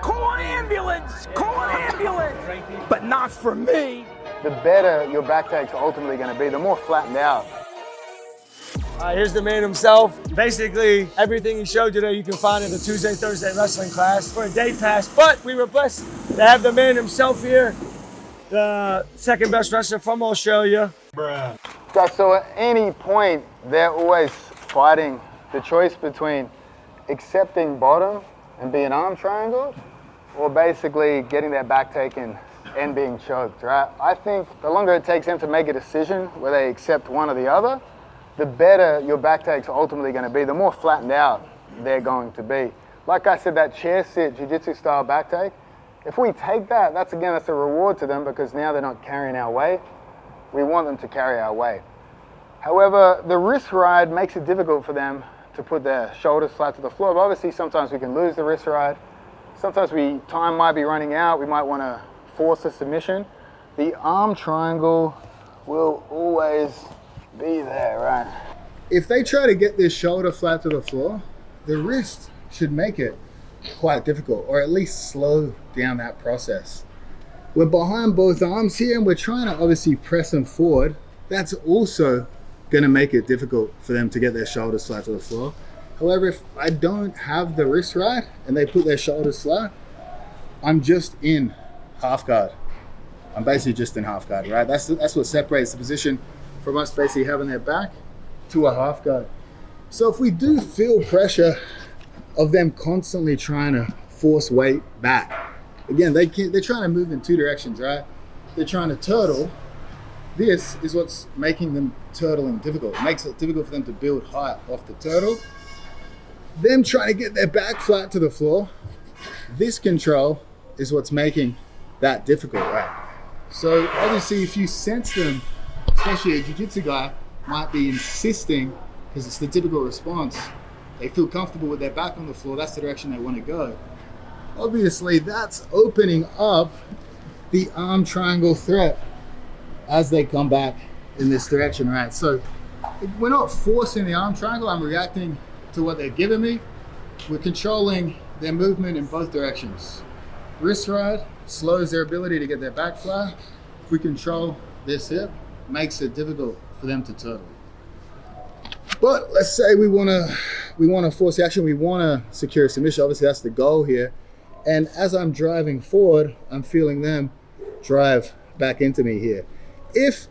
Call an ambulance! Call an ambulance! But not for me! The better your back take's ultimately going to be, the more flattened out. Here's the man himself. Basically, everything he showed today you can find in the Tuesday, Thursday wrestling class for a day pass. But we were blessed to have the man himself here, the second best wrestler from Australia. Bruh. So at any point, they're always fighting the choice between accepting bottom and being arm triangle, or basically getting their back taken and being choked, right? I think the longer it takes them to make a decision where they accept one or the other, the better your back take's ultimately going to be, the more flattened out they're going to be. Like I said, that chair sit Jiu Jitsu style back take, if we take that, that's a reward to them because now they're not carrying our weight. We want them to carry our weight. However, the wrist ride makes it difficult for them to put their shoulders flat to the floor. But obviously, sometimes we can lose the wrist ride. Sometimes time might be running out. We might want to force a submission. The arm triangle will always be there, right? If they try to get this shoulder flat to the floor, the wrist should make it quite difficult, or at least slow down that process. We're behind both arms here and we're trying to obviously press them forward. That's also going to make it difficult for them to get their shoulders flat to the floor. However, if I don't have the wrist right and they put their shoulders flat, I'm just in half guard. I'm basically just in half guard, right? That's what separates the position from us basically having their back to a half guard. So if we do feel pressure of them constantly trying to force weight back, again, they're trying to move in two directions, right? They're trying to turtle. This is what's making them turtling difficult. It makes it difficult for them to build height off the turtle. Them trying to get their back flat to the floor, this control is what's making that difficult, right? So obviously if you sense them, especially a jiu-jitsu guy, might be insisting, because it's the typical response, they feel comfortable with their back on the floor, that's the direction they want to go. Obviously that's opening up the arm triangle threat as they come back in this direction, right? So we're not forcing the arm triangle, I'm reacting to what they're giving me. We're controlling their movement in both directions. Wrist ride slows their ability to get their back flat. If we control this hip, it makes it difficult for them to turtle. But let's say we want to force the action, we want to secure a submission. Obviously that's the goal here. And as I'm driving forward, I'm feeling them drive back into me here. If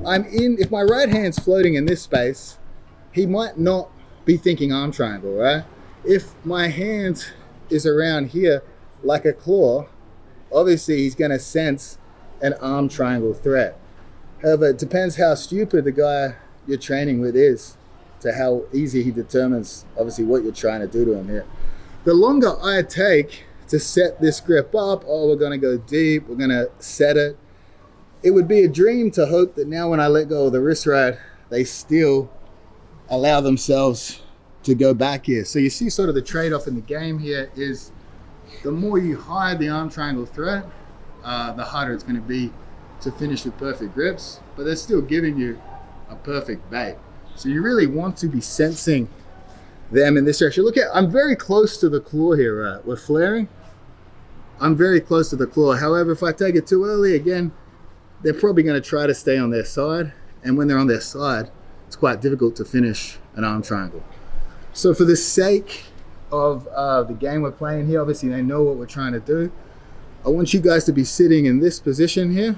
my right hand's floating in this space, he might not be thinking arm triangle, right? If my hand is around here like a claw, obviously he's gonna sense an arm triangle threat. However, it depends how stupid the guy you're training with is to how easy he determines obviously what you're trying to do to him here. The longer I take to set this grip up, oh, we're gonna go deep, we're gonna set it. It would be a dream to hope that now when I let go of the wrist ride, they still allow themselves to go back here. So you see sort of the trade-off in the game here is the more you hide the arm triangle threat, the harder it's gonna be to finish with perfect grips, but they're still giving you a perfect bait. So you really want to be sensing them in this direction. Look at, I'm very close to the claw here, right? We're flaring. I'm very close to the claw. However, if I take it too early, again, they're probably gonna try to stay on their side. And when they're on their side, it's quite difficult to finish an arm triangle. So for the sake of the game we're playing here, obviously they know what we're trying to do. I want you guys to be sitting in this position here.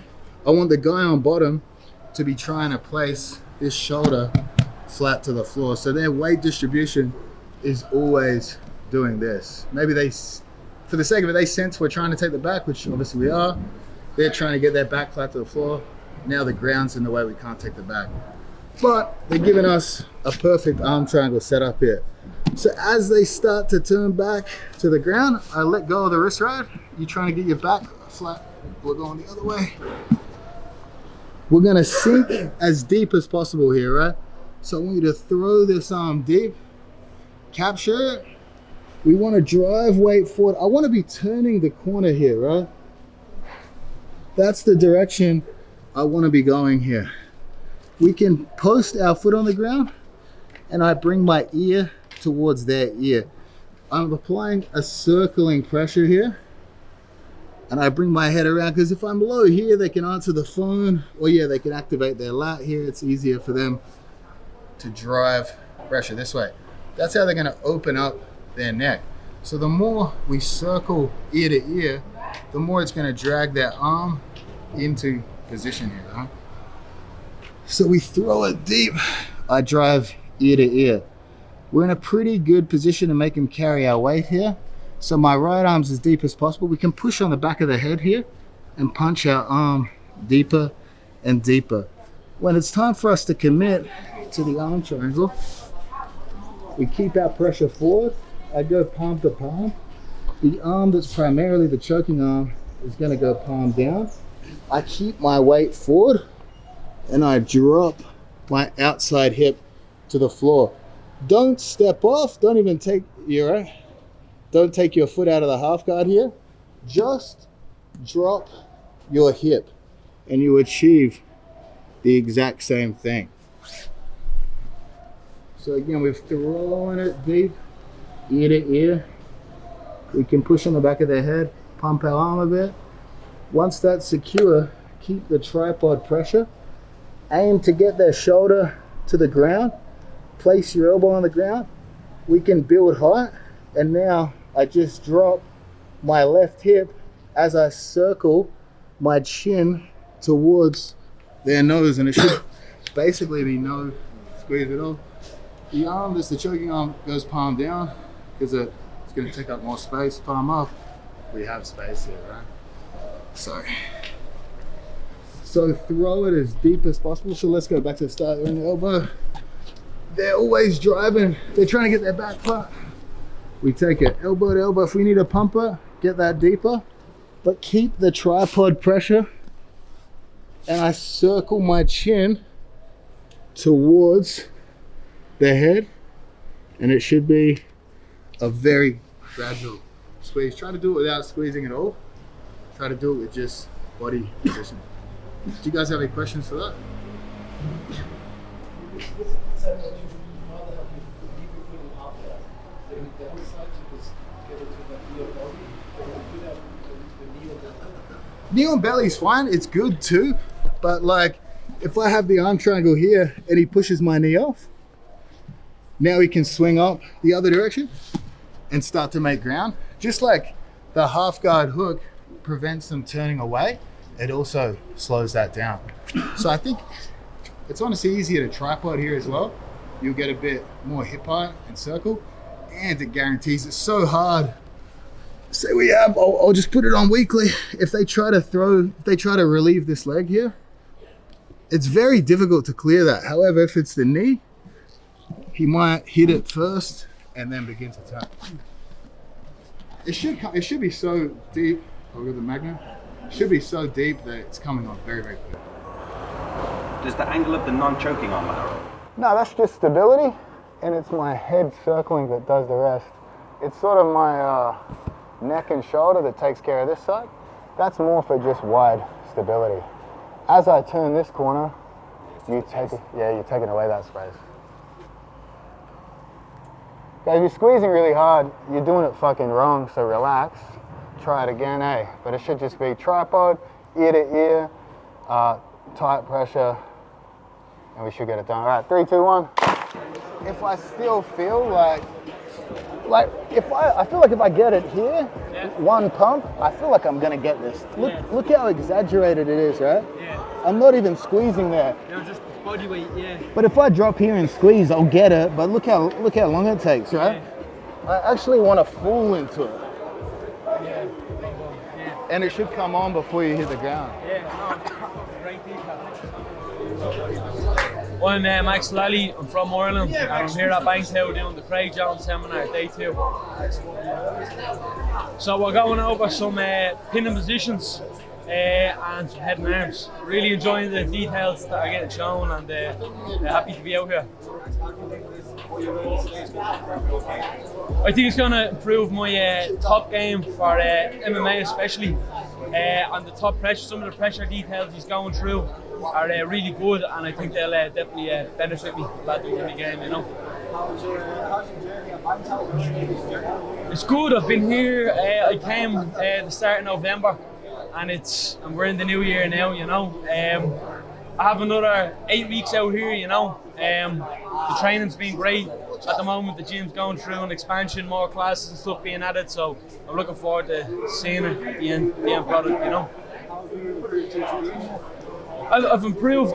I want the guy on bottom to be trying to place this shoulder flat to the floor. So their weight distribution is always doing this. Maybe they, for the sake of it, they sense we're trying to take the back, which obviously we are. They're trying to get their back flat to the floor. Now the ground's in the way, we can't take the back. But they're giving us a perfect arm triangle set up here. So as they start to turn back to the ground, I let go of the wrist ride. You're trying to get your back flat. We're going the other way. We're gonna sink as deep as possible here, right? So I want you to throw this arm deep, capture it. We want to drive weight forward. I want to be turning the corner here, right? That's the direction I want to be going here. We can post our foot on the ground and I bring my ear towards their ear. I'm applying a circling pressure here. And I bring my head around, because if I'm low here, they can answer the phone, or yeah, they can activate their lat here. It's easier for them to drive pressure this way. That's how they're gonna open up their neck. So the more we circle ear to ear, the more it's gonna drag their arm into position here, huh? So we throw it deep. I drive ear to ear. We're in a pretty good position to make them carry our weight here. So my right arm's as deep as possible. We can push on the back of the head here and punch our arm deeper and deeper. When it's time for us to commit to the arm triangle, we keep our pressure forward. I go palm to palm. The arm that's primarily the choking arm is gonna go palm down. I keep my weight forward and I drop my outside hip to the floor. Don't step off, don't even take your foot out of the half guard here. Just drop your hip and you achieve the exact same thing. So again, we've thrown it deep, ear to ear. We can push on the back of their head, pump our arm a bit. Once that's secure, keep the tripod pressure. Aim to get their shoulder to the ground. Place your elbow on the ground. We can build height. And now I just drop my left hip as I circle my chin towards their nose, and it should basically be no squeeze at all. The arm that's the choking arm goes palm down because it's going to take up more space. Palm up, we have space here, right? So throw it as deep as possible. So let's go back to the start. They're in the elbow. They're always driving. They're trying to get their back foot. We take it elbow to elbow. If we need a pumper, get that deeper, but keep the tripod pressure. And I circle my chin towards the head, and it should be a very gradual squeeze. Try to do it without squeezing at all. Try to do it with just body position. Do you guys have any questions for that? Knee on belly is fine, it's good too, but like if I have the arm triangle here and he pushes my knee off, now he can swing up the other direction and start to make ground. Just like the half guard hook prevents them turning away, it also slows that down. So I think it's honestly easier to tripod here as well. You'll get a bit more hip height and circle, and it guarantees it's so hard. Say we have, I'll just put it on weekly. If they try to relieve this leg here, it's very difficult to clear that. However, if it's the knee, he might hit it first and then begin to turn. It should be so deep. I'll go the Magnum. It should be so deep that it's coming on very, very quick. Does the angle of the non-choking arm matter? No, that's just stability, and it's my head circling that does the rest. It's sort of my neck and shoulder that takes care of this side. That's more for just wide stability. As I turn this corner, you're taking away that space. Okay, if you're squeezing really hard, you're doing it fucking wrong, so relax. Try it again, but it should just be tripod, ear to ear, tight pressure, and we should get it done. All right, 3, 2, 1. If I still feel like I feel like if I get it here, one pump, I feel like I'm gonna get this. Look how exaggerated it is, right? Yeah. I'm not even squeezing there. You're just body weight, yeah. But if I drop here and squeeze, I'll get it. But look how long it takes, right? Yeah. I actually want to fall into it. Yeah. And it should come on before you hit the ground. Yeah, no, great detail. I'm Max Lally, I'm from Ireland, and I'm here at Bangtao doing the Craig Jones seminar, day 2. So we're going over some pinning positions and some head and arms. Really enjoying the details that are getting shown, and happy to be out here. I think it's going to improve my top game for MMA especially. On the top pressure, some of the pressure details he's going through are really good, and I think they'll definitely benefit me badly in the game, you know. How's your journey at Bangtao? It's good. I've been here. I came the start of November, and we're in the new year now. You know, I have another 8 weeks out here. You know, the training's been great. At the moment, the gym's going through an expansion, more classes and stuff being added. So I'm looking forward to seeing it at the end product. You know. I've improved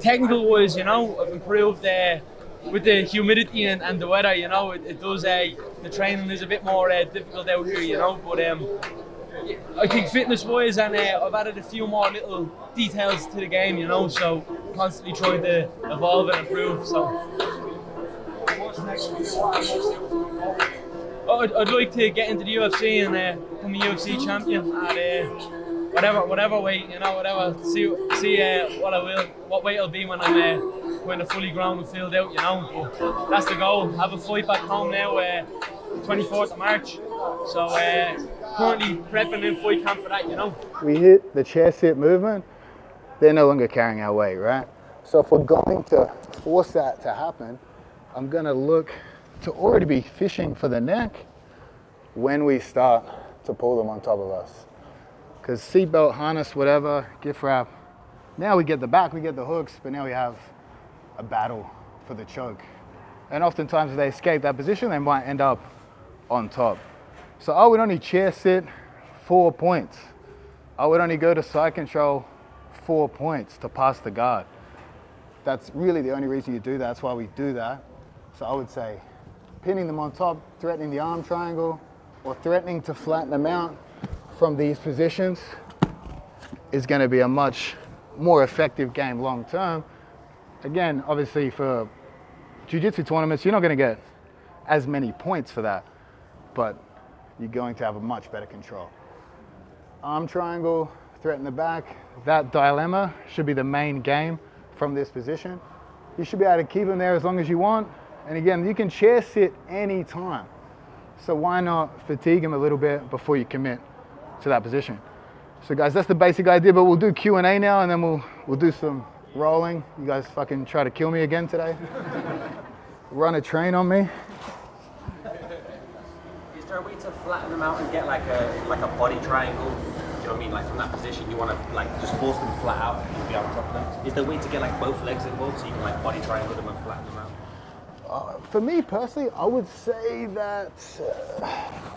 technical wise, you know. I've improved with the humidity and the weather, you know. It does the training is a bit more difficult out here, you know. But I think fitness wise, and I've added a few more little details to the game, you know. So constantly trying to evolve and improve. So What's next for you? I'd like to get into the UFC and become a UFC champion at whatever weight, you know, whatever. See what weight I'll be when I'm fully grown and filled out, you know. But that's the goal. Have a fight back home now, 24th of March. So currently prepping in fight camp for that, you know. We hit the chair sit movement, they're no longer carrying our weight, right? So if we're going to force that to happen, I'm gonna look to already be fishing for the neck when we start to pull them on top of us. Because seatbelt, harness, whatever, gift wrap. Now we get the back, we get the hooks, but now we have a battle for the choke. And oftentimes if they escape that position, they might end up on top. So I would only chair sit 4 points. I would only go to side control 4 points to pass the guard. That's really the only reason you do that. That's why we do that. So I would say pinning them on top, threatening the arm triangle, or threatening to flatten them out from these positions is going to be a much more effective game long term. Again, obviously for jiu-jitsu tournaments, you're not going to get as many points for that, but you're going to have a much better control. Arm triangle, threaten the back, that dilemma should be the main game from this position. You should be able to keep them there as long as you want. And again, you can chair sit any time. So why not fatigue them a little bit before you commit to that position? So guys, that's the basic idea, but we'll do Q&A now, and then we'll do some rolling. You guys fucking try to kill me again today. Run a train on me. Is there a way to flatten them out and get like a body triangle? Do you know what I mean? Like from that position, you want to like just force them flat out and be on top of them. Is there a way to get like both legs involved so you can like body triangle them and flatten them out? For me personally, I would say that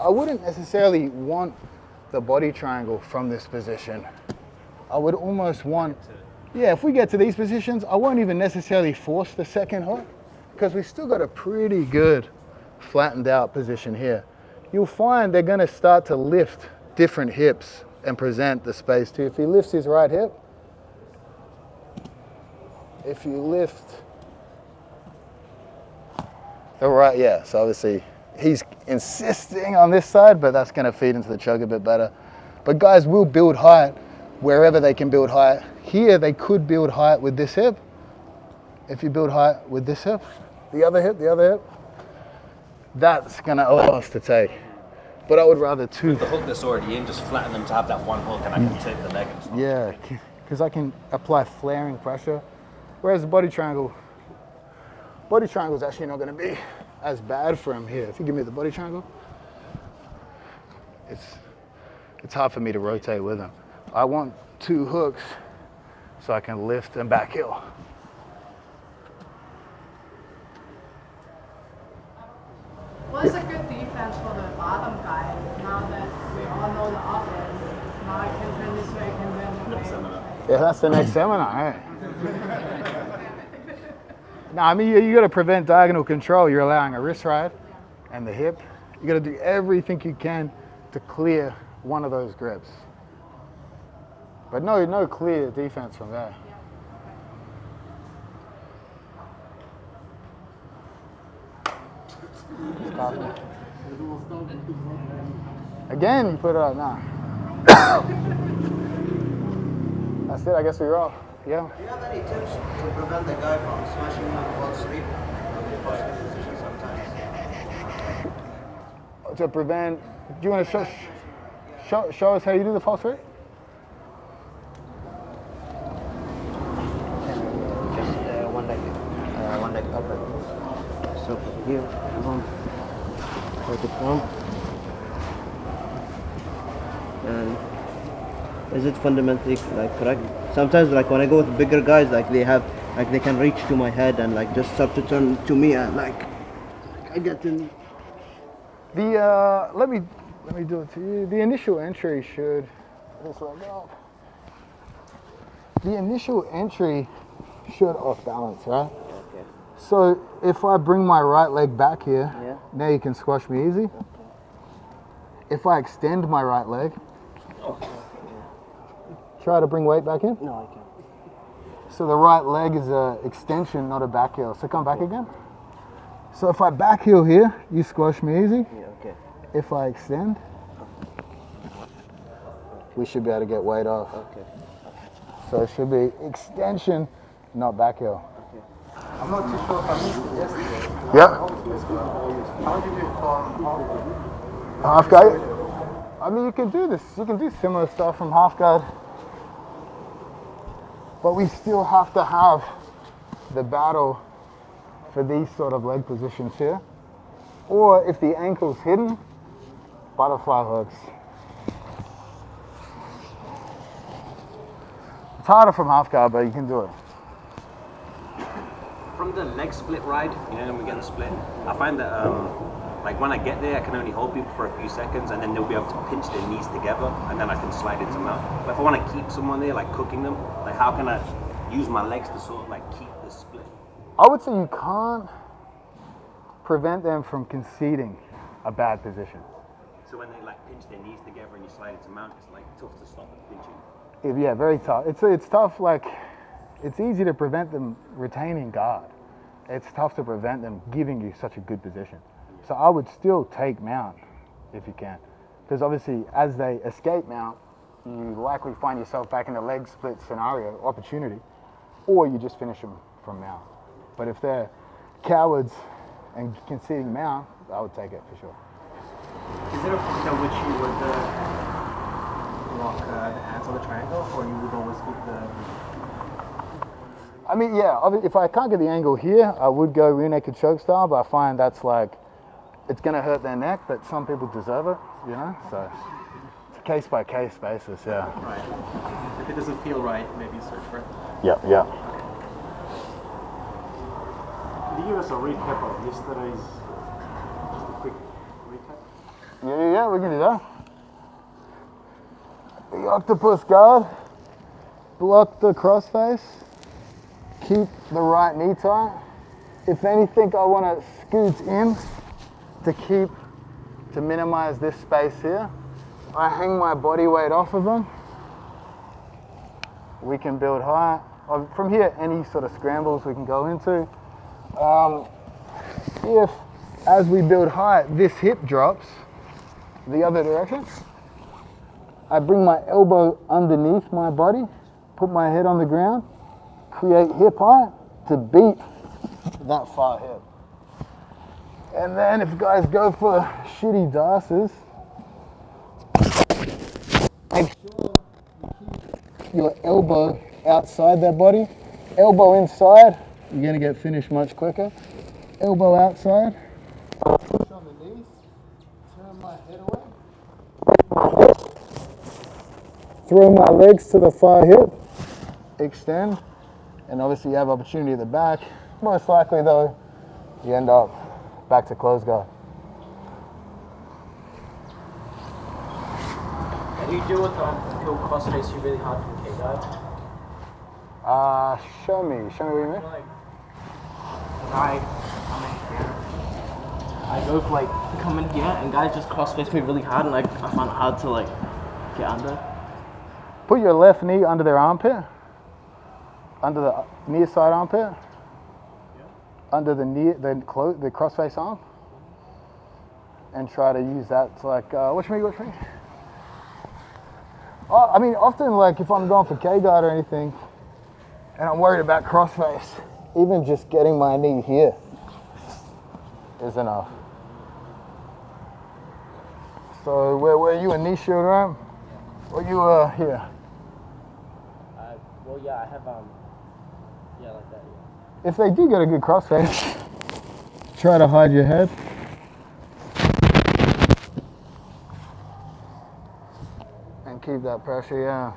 I wouldn't necessarily want the body triangle from this position. I would almost want, yeah, if we get to these positions, I won't even necessarily force the second hook because we still got a pretty good flattened out position here. You'll find they're gonna start to lift different hips and present the space too. If he lifts his right hip, if you lift the right, yeah, so obviously he's insisting on this side, but that's gonna feed into the choke a bit better. But guys will build height wherever they can build height. Here they could build height with this hip. If you build height with this hip, the other hip, that's gonna allow us to take. But I would rather two. The hook that's already in, just flatten them to have that one hook and I can take the leg and stuff. Yeah, because I can apply flaring pressure. Whereas the body triangle is actually not going to be as bad for him here. If you give me the body triangle, it's hard for me to rotate with him. I want two hooks so I can lift and back heel. What is a good defense for the bottom guy now that we all know the offense? Now I can turn this way, I can turn this way. Yeah, that's the next seminar, right? No, I mean, you got to prevent diagonal control. You're allowing a wrist ride and the hip. You got to do everything you can to clear one of those grips. But no clear defense from there. Again, you put it up now. That's it, I guess we roll. Yeah. Do you have any tips to prevent the guy from smashing you on false sleep? Position sometimes. To prevent, do you want to show us how you do the false sweep? Just one leg up. here, like a pump. And is it fundamentally like correct? Sometimes like when I go with bigger guys, like they can reach to my head and like just start to turn to me and like I get in. Let me do it to you. The initial entry should just let go. The initial entry should off balance, right? Okay. So if I bring my right leg back here, Yeah. now you can squash me easy. Okay. If I extend my right leg, Okay. try to bring weight back in. No, I can't. So the right leg is a extension, not a back heel. So come back again. So if I back heel here, you squash me easy. Yeah. Okay. If I extend, we should be able to get weight off. Okay. So it should be extension, not back heel. I'm not too sure if I missed it yesterday. Yeah. How did you do it from Half guard. I mean, you can do this. You can do similar stuff from half guard, but we still have to have the battle for these sort of leg positions here. Or if the ankle's hidden, butterfly hooks. It's harder from half guard, but you can do it. From the leg split ride, you know, when we get the split, I find that like when I get there, I can only hold people for a few seconds, and then they'll be able to pinch their knees together, and then I can slide into mount. But if I want to keep someone there, like cooking them, like how can I use my legs to sort of like keep the split? I would say you can't prevent them from conceding a bad position. So when they like pinch their knees together and you slide into mount, it's like tough to stop them pinching. Yeah, very tough. It's tough. Like, it's easy to prevent them retaining guard. It's tough to prevent them giving you such a good position. So I would still take mount if you can, because obviously as they escape mount, you likely find yourself back in a leg split scenario opportunity, or you just finish them from mount. But if they're cowards and conceding mount, I would take it for sure. Is there a point at which you would lock the hands on the triangle, or you would always keep the... I mean, yeah, if I can't get the angle here, I would go rear naked choke style, but I find that's like, it's gonna hurt their neck, but some people deserve it, you know? So it's a case by case basis, yeah. Right. If it doesn't feel right, maybe search for it. Yeah, yeah. Can you give us a recap of yesterday's, just a quick recap? Yeah, we can do that. The octopus guard, block the crossface, keep the right knee tight. If anything, I want to scoot in to minimize this space here. I hang my body weight off of them. We can build high. From here, any sort of scrambles we can go into. If, as we build high, this hip drops the other direction, I bring my elbow underneath my body, put my head on the ground, create hip height to beat that far hip. And then if guys go for shitty dashes, make sure you keep your elbow outside their body. Elbow inside, you're gonna get finished much quicker. Elbow outside, push on the knees, turn my head away. Throw my legs to the far hip, extend, and obviously you have opportunity at the back. Most likely though, you end up back to close guard. And you deal with people crossface you really hard from K-guard? Show me what you mean. Like, I go for like, come in here and guys just crossface me really hard and like, I find it hard to like, get under. Put your left knee under their armpit, under the near side armpit, under the crossface arm, and try to use that to like, watch me. Oh, I mean, often like if I'm going for K-guard or anything, and I'm worried about crossface, even just getting my knee here is enough. So where you a knee shield, right? Or you here? Well, yeah, I have, yeah, like that, yeah. If they do get a good crossface, try to hide your head. And keep that pressure, yeah.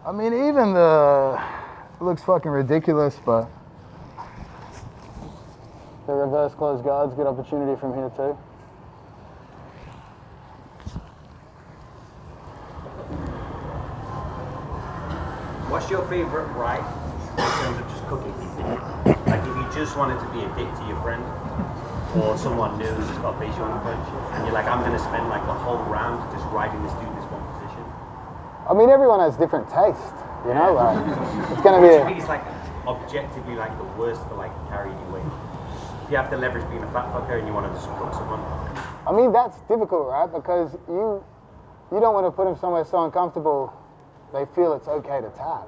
I mean, even it looks fucking ridiculous, but the reverse close guards, good opportunity from here too. What's your favorite ride in terms of just cooking? Like if you just wanted to be a dick to your friend or someone new who's just got a face you want to punch, and you're like, I'm going to spend like the whole round just riding this dude in this one position. I mean, everyone has different taste, you know? Like, it's going to be... I think it's like objectively like the worst for like carrying your weight. If you have to leverage being a fat fucker and you want to just cook someone. I mean, that's difficult, right? Because you don't want to put them somewhere so uncomfortable they feel it's okay to tap.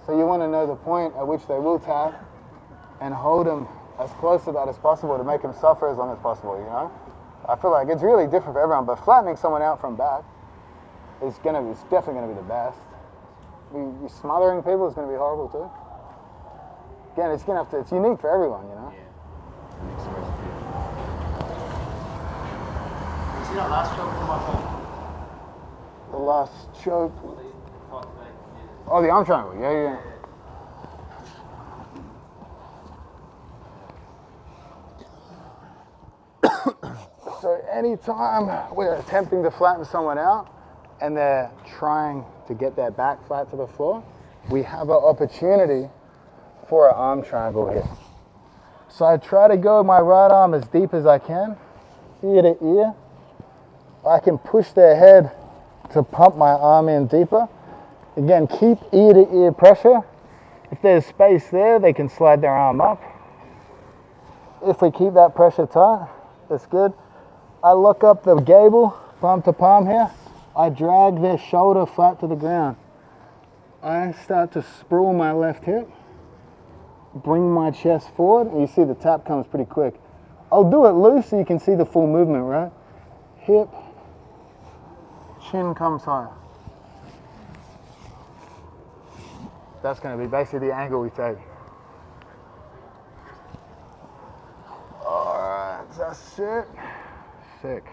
So you want to know the point at which they will tap and hold them as close to that as possible to make them suffer as long as possible, you know? I feel like it's really different for everyone, but flattening someone out from back is definitely going to be the best. You smothering people is going to be horrible too. Again, it's unique for everyone, you know? You see that last choke come off? The last choke. Oh, the arm triangle, yeah. So anytime we're attempting to flatten someone out and they're trying to get their back flat to the floor, we have an opportunity for an arm triangle here. So I try to go my right arm as deep as I can, ear to ear. I can push their head to pump my arm in deeper. Again, keep ear to ear pressure. If there's space there, they can slide their arm up. If we keep that pressure tight, that's good. I look up the gable, palm to palm here. I drag their shoulder flat to the ground. I start to sprawl my left hip, bring my chest forward, and you see the tap comes pretty quick. I'll do it loose so you can see the full movement, right? Hip, chin comes high. That's going to be basically the angle we take. Alright, that's it. Sick.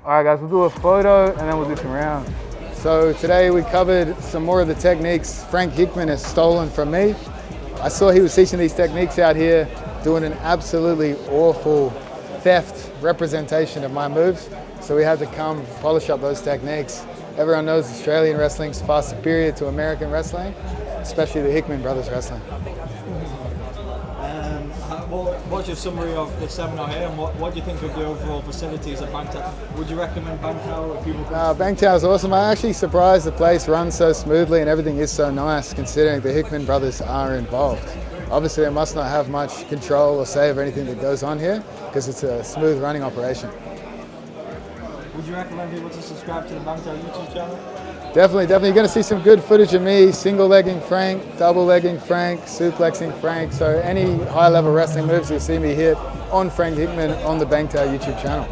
Alright guys, we'll do a photo and then we'll do some rounds. So today we covered some more of the techniques Frank Hickman has stolen from me. I saw he was teaching these techniques out here, doing an absolutely awful theft representation of my moves. So we had to come polish up those techniques. Everyone knows Australian wrestling is far superior to American wrestling, especially the Hickman brothers wrestling. What's your summary of the seminar here, and what do you think of the overall facilities at Bangtao? Would you recommend Bangtao if people? Bangtao is awesome. I'm actually surprised the place runs so smoothly and everything is so nice, considering the Hickman brothers are involved. Obviously, they must not have much control or say of anything that goes on here, because it's a smooth running operation. Would you recommend people to subscribe to the Bangtao YouTube channel? Definitely. You're going to see some good footage of me single legging Frank, double legging Frank, suplexing Frank. So any high level wrestling moves you'll see me hit on Frank Hickman on the Bangtao YouTube channel.